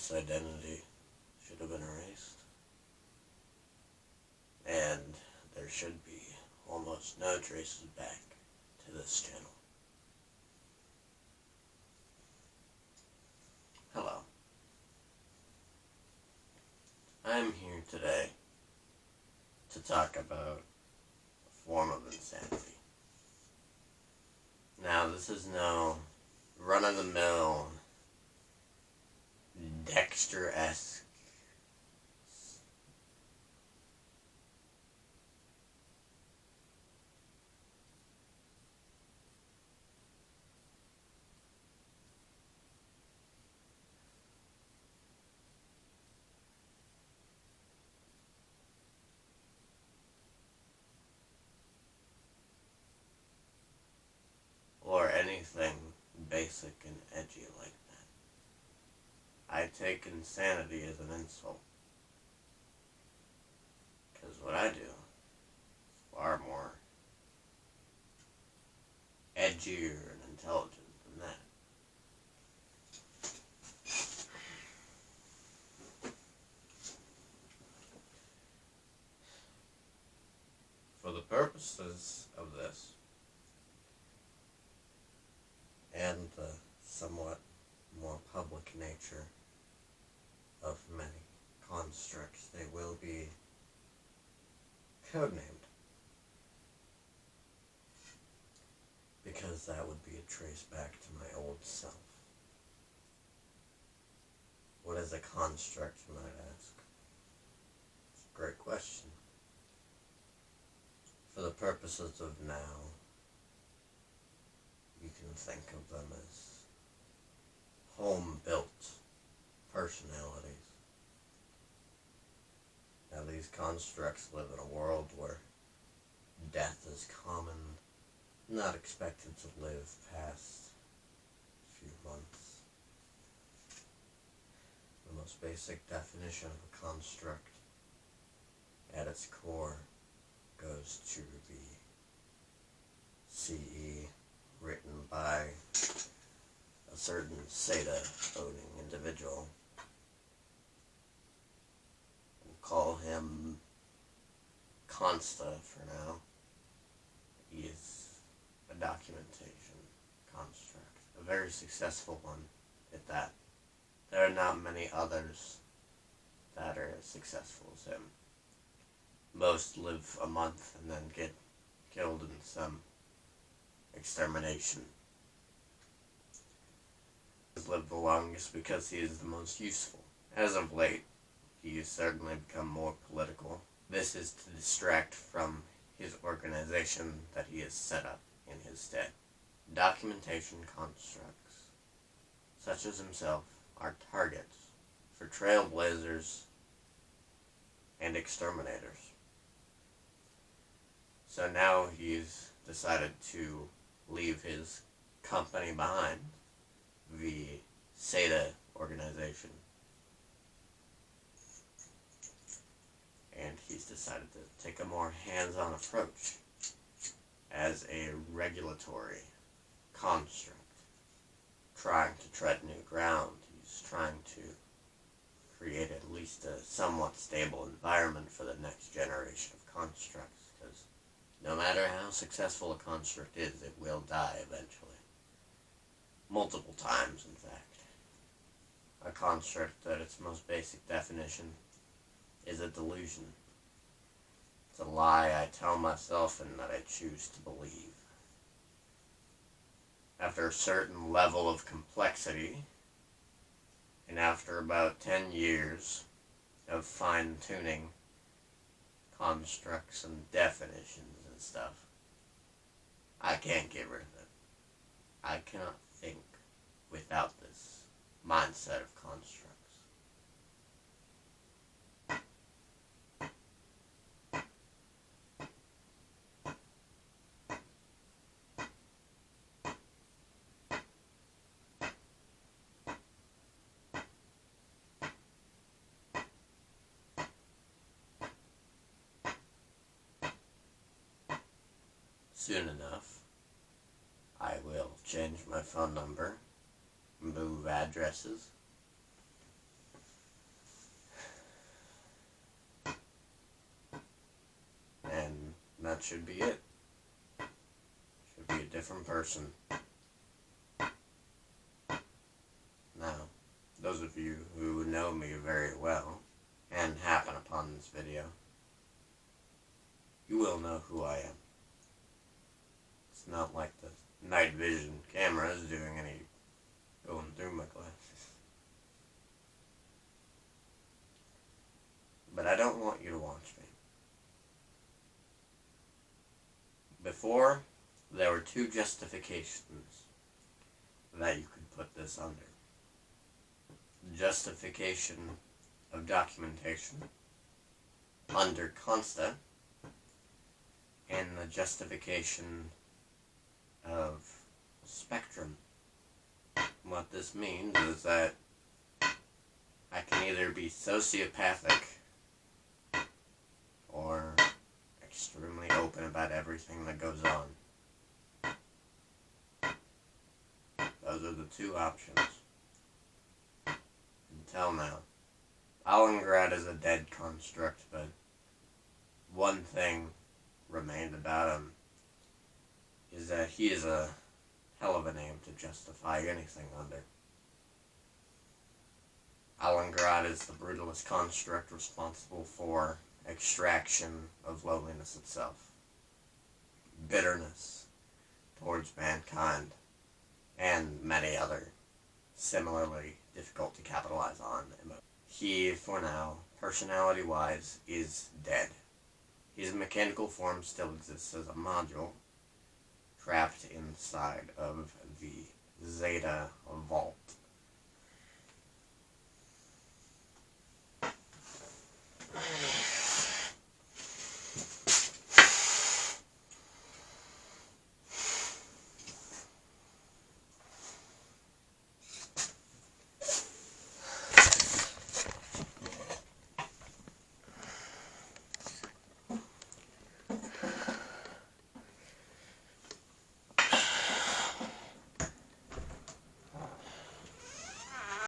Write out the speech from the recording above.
This identity should have been erased, and there should be almost no traces back to this channel. Hello. I'm here today to talk about a form of insanity. Now, this is no run-of-the-mill, Dexter-esque or anything basic and edgy like that. I take insanity as an insult, because what I do is far more edgier and intelligent than that. For the purposes of this, and the somewhat more public nature of many constructs, they will be codenamed, because that would be a trace back to my old self. What is a construct, you might ask? It's a great question. For the purposes of now, you can think of them as home-built personalities. Now, these constructs live in a world where death is common, not expected to live past a few months. The most basic definition of a construct at its core goes to the CE written by a certain Sata-owning individual. We'll call him Consta for now. He is a documentation construct, a very successful one at that. There are not many others that are as successful as him. Most live a month and then get killed in some extermination. He's lived the longest because he is the most useful. As of late, he has certainly become more political. This is to distract from his organization that he has set up in his stead. Documentation constructs, such as himself, are targets for trailblazers and exterminators. So now he's decided to leave his company behind, the Sata organization, and he's decided to take a more hands-on approach as a regulatory construct, trying to tread new ground. He's trying to create at least a somewhat stable environment for the next generation of constructs, because no matter how successful a construct is, it will die eventually. Multiple times, in fact. A construct, at its most basic definition, is a delusion. It's a lie I tell myself and that I choose to believe. After a certain level of complexity, and after about 10 years of fine-tuning constructs and definitions and stuff, I can't get rid of it. I cannot think without this mindset of constructs. Soon enough, I will change my phone number, move addresses, that should be it. Should be a different person. Now, those of you who know me very well and happen upon this video, you will know who I am. It's not like the night vision camera is doing any going through my glasses. But I don't want you to watch me. Before, there were two justifications that you could put this under. Justification of documentation under consta, and the justification of spectrum. What this means is that I can either be sociopathic or extremely open about everything that goes on. Those are the two options. Until now. Alengrad is a dead construct, but one thing remained about him is that he is a hell of a name to justify anything under. Alengrad is the brutalist construct responsible for extraction of loneliness itself, bitterness towards mankind, and many other similarly difficult to capitalize on emotions. He, for now, personality-wise, is dead. His mechanical form still exists as a module, trapped inside of the Zeta vault.